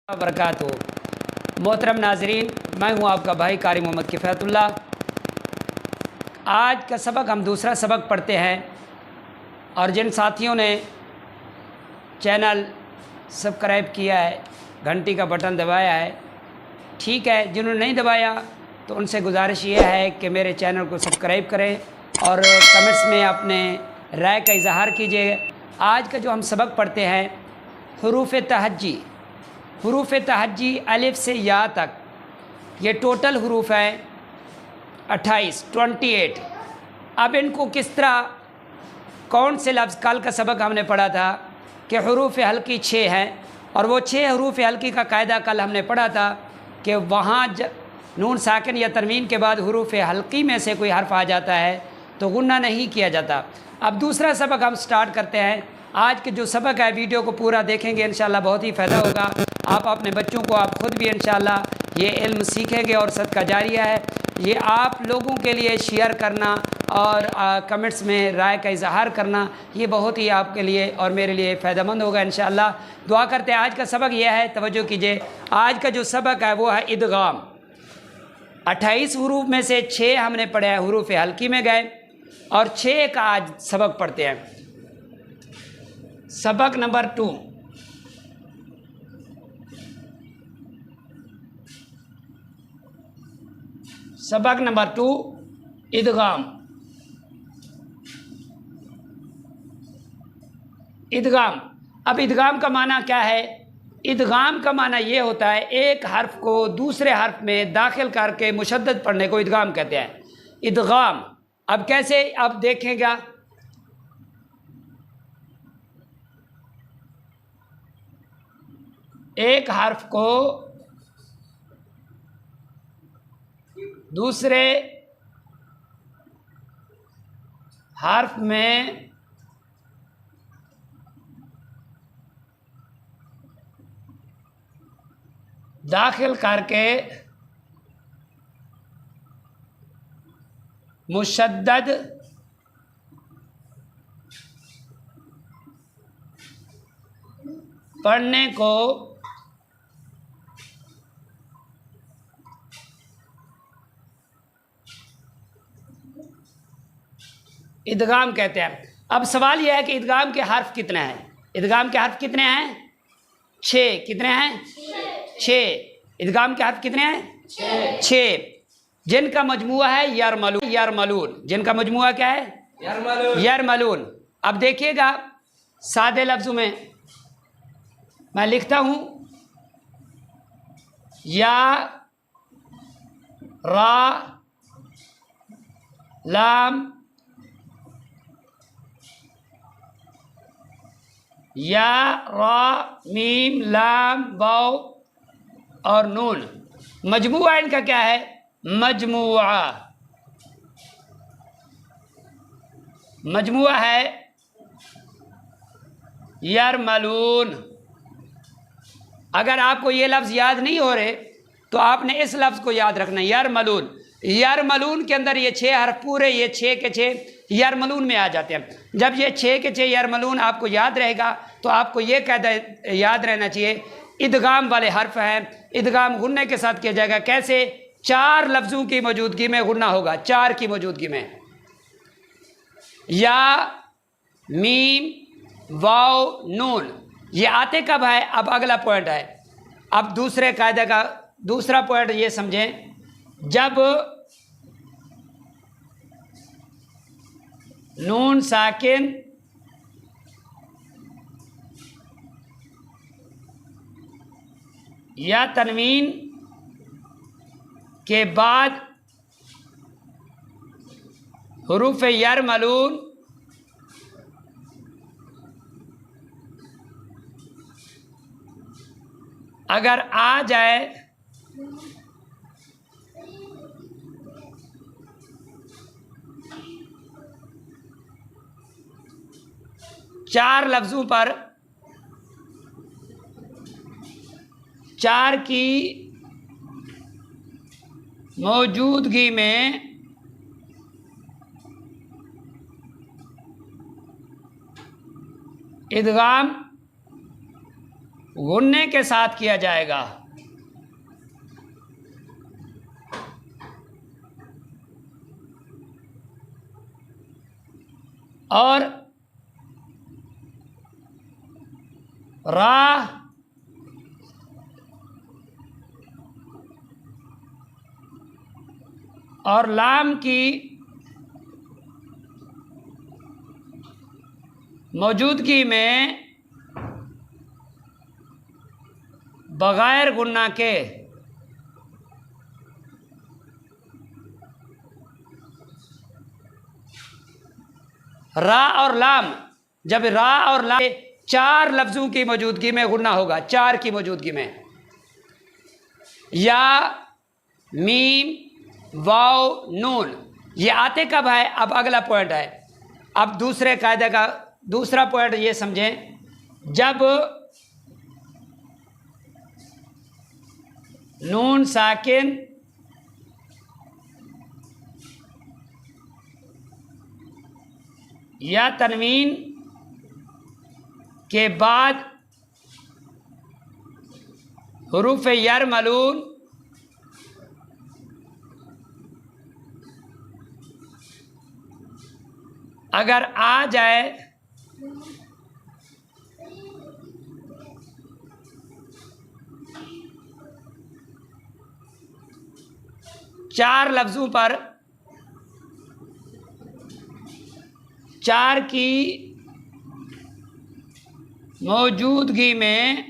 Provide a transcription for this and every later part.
वबरकातुहू। मोहतरम नाजरीन, मैं हूं आपका भाई कारी मोहम्मद किफ़ायतुल्लाह। आज का सबक हम दूसरा सबक पढ़ते हैं और जिन साथियों ने चैनल सब्सक्राइब किया है, घंटी का बटन दबाया है, ठीक है। जिन्होंने नहीं दबाया तो उनसे गुजारिश ये है कि मेरे चैनल को सब्सक्राइब करें और कमेंट्स में अपने राय का इजहार कीजिए। आज का जो हम सबक पढ़ते हैं हरूफ तहज्जी। हरूफ तहज्जी अलिफ से या तक, ये टोटल हरूफ हैं 28। अब इनको किस तरह, कौन से लफ्ज़, कल का सबक हमने पढ़ा था कि हरूफ हल्की 6 हैं और वो 6 हरूफ हल्की का कायदा कल हमने पढ़ा था कि वहाँ नून साकिन या तनवीन के बाद हरूफ हल्की में से कोई हर्फ आ जाता है तो गुन्ना नहीं किया जाता। अब दूसरा सबक हम स्टार्ट करते हैं। आज के जो सबक है वीडियो को पूरा देखेंगे इंशाल्लाह बहुत ही फ़ायदा होगा। आप अपने बच्चों को, आप ख़ुद भी इंशाल्लाह ये इल्म सीखेंगे और सदका जारिया है। ये आप लोगों के लिए शेयर करना और कमेंट्स में राय का इजहार करना, ये बहुत ही आपके लिए और मेरे लिए फ़ायदेमंद होगा इंशाल्लाह। दुआ करते हैं। आज का सबक यह है, तवज्जो कीजिए, आज का जो सबक है वो है इदगाम। 28 हरूफ में से 6 हमने पढ़े हैं, हरूफ हल्की में गए और 6 का आज सबक पढ़ते हैं। सबक नंबर 2, सबक नंबर 2 इदगाम। इदगाम, अब इदगाम का माना क्या है? इदगाम का माना ये होता है एक हर्फ को दूसरे हर्फ में दाखिल करके मुशद्दद पढ़ने को इदगाम कहते हैं। इदगाम अब कैसे, अब देखेगा, एक हर्फ को दूसरे हर्फ में दाखिल करके मुशद्दद पढ़ने को इदगाम कहते हैं। अब सवाल यह है कि इदगाम के हर्फ कितने हैं? इदगाम के हर्फ कितने हैं? 6। कितने हैं? 6। इदगाम के हर्फ कितने हैं? 6, जिनका मजमुआ है यरमलून। यरमलून, जिनका मजमुआ क्या है? यरमलून। यरमलून। अब देखिएगा, सादे लफ्ज़ों में मैं लिखता हूँ, या रा लाम या रा मीम लाम वाव और नून। मजमुआ इनका क्या है? मजमुआ, मजमुआ है यरमलून। अगर आपको ये लफ्ज़ याद नहीं हो रहे तो आपने इस लफ्ज़ को याद रखना, यरमलून। यरमलून के अंदर ये 6 हर्फ पूरे, ये 6 के 6 यरमलून में आ जाते हैं। जब ये 6 के 6 यरमलून आपको याद रहेगा तो आपको ये कायदा याद रहना चाहिए, इदगाम वाले हर्फ हैं, इदगाम गुन्ने के साथ किया जाएगा। कैसे? 4 लफ्ज़ों की मौजूदगी में गुन्ना होगा, 4 की मौजूदगी में। या मीम वाव नून, ये आते कब है? अब अगला पॉइंट है। अब दूसरे कायदे का दूसरा पॉइंट ये समझें, जब नून साकिन या तनवीन के बाद हुरूफ यरमलून अगर आ जाए चार लफ्ज़ों पर, 4 की मौजूदगी में इदगाम गुन्ने के साथ किया जाएगा। और रा और लाम की मौजूदगी में बगैर गुन्ना के रा और लाम, जब रा और लाम चार लफ्ज़ों की मौजूदगी में गुन्ना होगा, चार की मौजूदगी में, या मीम वाव नून, ये आते कब है? अब अगला पॉइंट है। अब दूसरे कायदे का दूसरा पॉइंट ये समझें, जब नून साकिन या तनवीन के बाद हुरूफ यरमलून अगर आ जाए चार लफ्ज़ों पर, चार की मौजूदगी में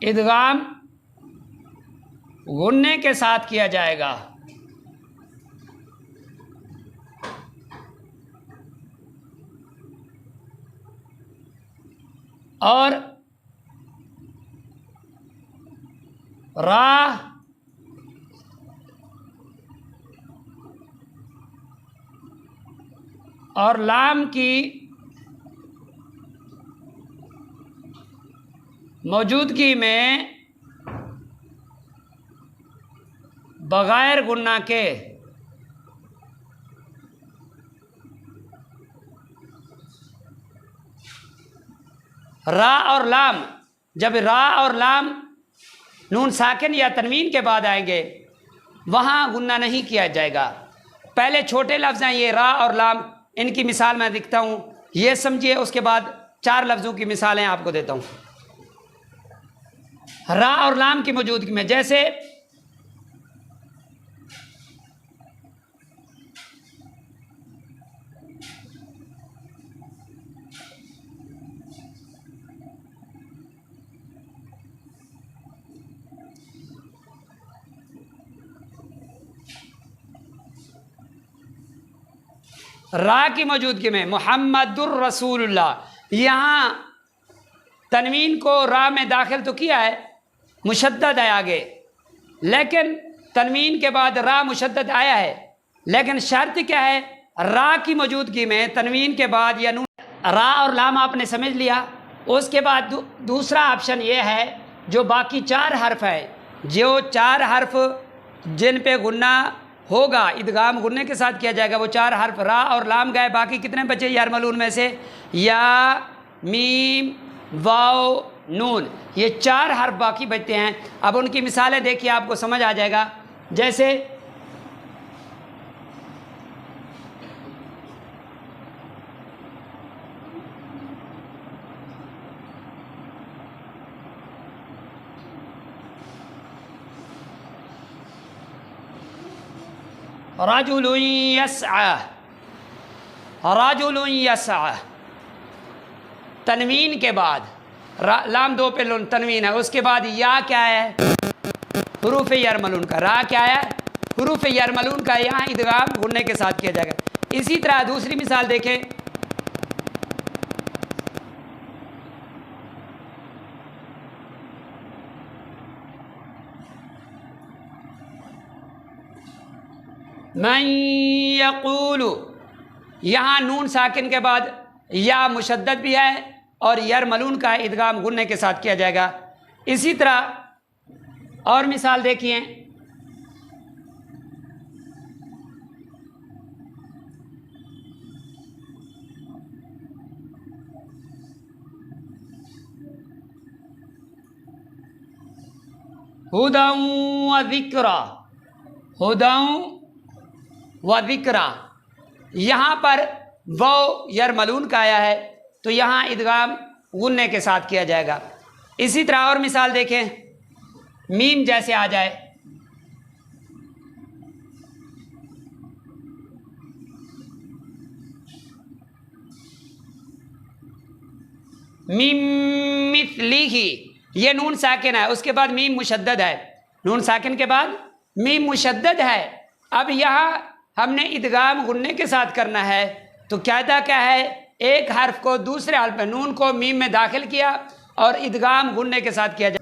इदगाम गुन्ने के साथ किया जाएगा। और रा और लाम की मौजूदगी में बगैर गुन्ना के रा और लाम, जब रा और लाम नून साकिन या तनवीन के बाद आएंगे वहाँ गुन्ना नहीं किया जाएगा। पहले छोटे लफ्ज़ हैं ये रा और लाम, इनकी मिसाल मैं दिखता हूँ, ये समझिए। उसके बाद चार लफ्ज़ों की मिसालें आपको देता हूँ। रा और लाम की मौजूदगी में, जैसे रा की मौजूदगी में मुहम्मदुर रसूलुल्लाह, यहाँ तनवीन को रा में दाखिल तो किया है, मुशद्दद है आगे, लेकिन तनवीन के बाद रा मुशद्दद आया है, लेकिन शर्त क्या है? रा की मौजूदगी में तनवीन के बाद या नून, रा और लाम आपने समझ लिया। उसके बाद दूसरा ऑप्शन ये है, जो बाकी चार हर्फ है, जो चार हर्फ जिन पे गुन्ना होगा, इदगाम गुन्ने के साथ किया जाएगा, वो चार हर्फ रा और लाम गए, बाकी कितने बचे यरमलून में से? या मीम वाव नून, ये चार हर्फ बाकी बचते हैं। अब उनकी मिसालें देखिए, आपको समझ आ जाएगा। जैसे रजुलुन यसअ, रजुलुन यसअ, तनवीन के बाद लाम दो पे तनवीन है, उसके बाद या क्या है? हुरूफ यरमलून का। रा क्या है? हुरूफ यरमलून का, यहाँ इदगाम गुन्ने के साथ किया जाएगा। इसी तरह दूसरी मिसाल देखें, मन यक़ूलु, यहाँ नून साकिन के बाद या मुशद्दद भी है और यरमलून का इदगाम गुन्ने के साथ किया जाएगा। इसी तरह और मिसाल देखिए, हुदं व ज़िक्रा, हुदं व ज़िक्रा। यहाँ पर वो यरमलून का आया है तो यहाँ इदगाम गुन्ने के साथ किया जाएगा। इसी तरह और मिसाल देखें, मीम जैसे आ जाए, मीम मिस्लिही, ये नून साकिन है, उसके बाद मीम मुशद्दद है, नून साकिन के बाद मीम मुशद्दद है। अब यहाँ हमने इदगाम गुन्ने के साथ करना है तो कायदा क्या है, एक हर्फ को दूसरे हर्फ में, नून को मीम में दाखिल किया और इदगाम गुन्ने के साथ किया जाए।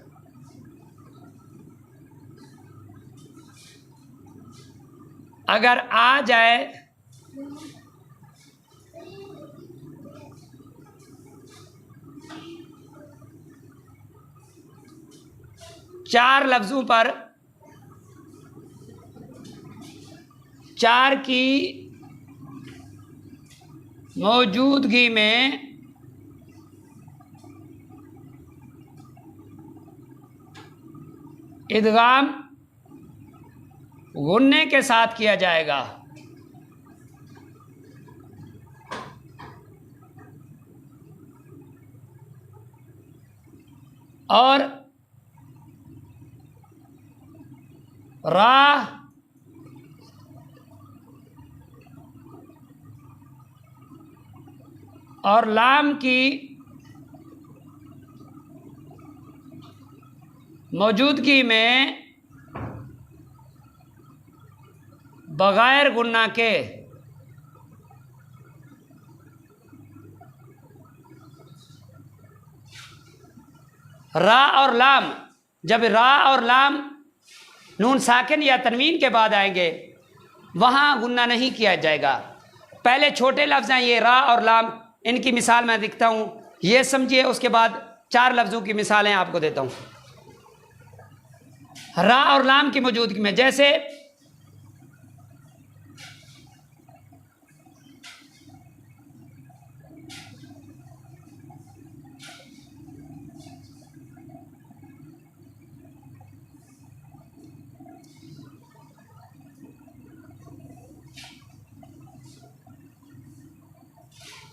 अगर आ जाए चार लफ्ज़ों पर, चार की मौजूदगी में इदगाम गुन्ने के साथ किया जाएगा। और रा और लाम की मौजूदगी में बगैर गुन्ना के रा और लाम, जब रा और लाम नून साकिन या तनवीन के बाद आएंगे वहाँ गुन्ना नहीं किया जाएगा। पहले छोटे लफ्ज़ हैं ये रा और लाम, इनकी मिसाल मैं दिखता हूँ, ये समझिए। उसके बाद चार लफ्ज़ों की मिसालें आपको देता हूँ। रा और लाम की मौजूदगी में, जैसे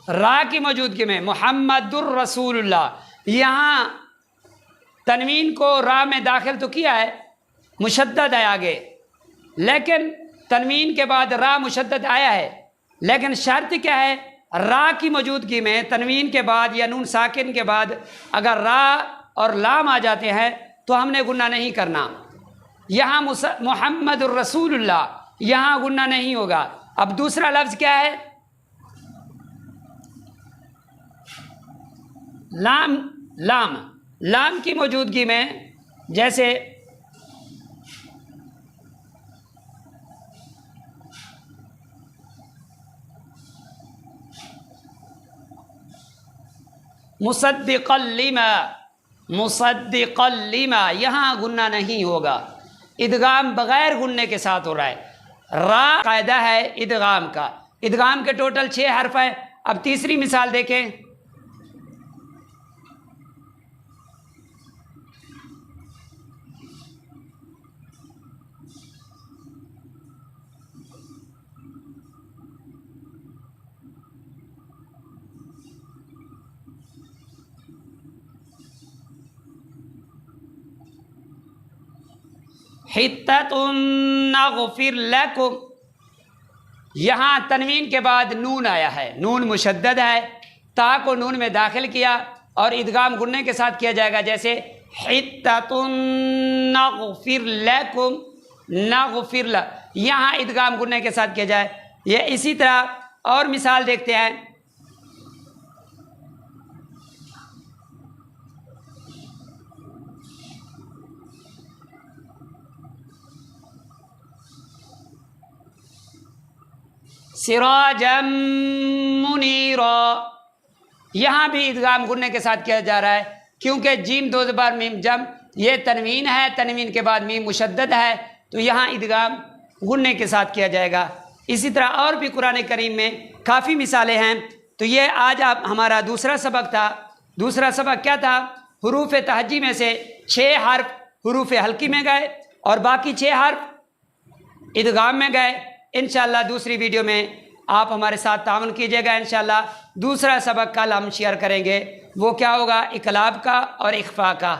रा की मौजूदगी में मुहम्मदुर रसूलुल्लाह, यहाँ तनवीन को रा में दाखिल तो किया है, मुशद्दद है आगे, लेकिन तनवीन के बाद रा मुशद्दद आया है, लेकिन शर्त क्या है, रा की मौजूदगी में तनवीन के बाद या नून साकिन के बाद अगर रा और लाम आ जाते हैं तो हमने गुन्ना नहीं करना। यहाँ मुहम्मदुर रसूलुल्लाह, यहाँ गुन्ना नहीं होगा। अब दूसरा लफ्ज़ क्या है, लाम, लाम, लाम की मौजूदगी में जैसे मुसद्दिक़ल लिमा, मुसद्दिक़ल लिमा, यहाँ गुन्ना नहीं होगा, इदगाम बग़ैर गुन्ने के साथ हो रहा है। रा कायदा है इदगाम का, इदगाम के टोटल 6 हर्फ हैं। अब तीसरी मिसाल देखें, हित्ततुन नग़फ़िर लकुम, यहाँ तनवीन के बाद नून आया है, नून मुशद्दद है, ता को नून में दाखिल किया और इदगाम गुन्ने के साथ किया जाएगा। जैसे हित्ततुन नग़फ़िर लकुम, नग़फ़िर ल, यहाँ इदगाम गुन्ने के साथ किया जाए। ये इसी तरह और मिसाल देखते हैं, सिराजम मुनीरा, यहाँ भी इदगाम गुन्ने के साथ किया जा रहा है क्योंकि जीम 2 ज़बर मीम जम, ये तनवीन है, तनवीन के बाद मीम मुशद्दद है तो यहाँ इदगाम गुन्ने के साथ किया जाएगा। इसी तरह और भी कुरान करीम में काफ़ी मिसालें हैं। तो ये आज आप हमारा दूसरा सबक था। दूसरा सबक क्या था, हुरूफ तहज्जी में से 6 हर्फ हरूफ हल्की में गए और बाकी 6 हर्फ इदगाम में गए। इंशाअल्लाह दूसरी वीडियो में आप हमारे साथ तावन कीजिएगा। इंशाअल्लाह दूसरा सबक कल हम शेयर करेंगे, वो क्या होगा, इकलाब का और इख्फा का।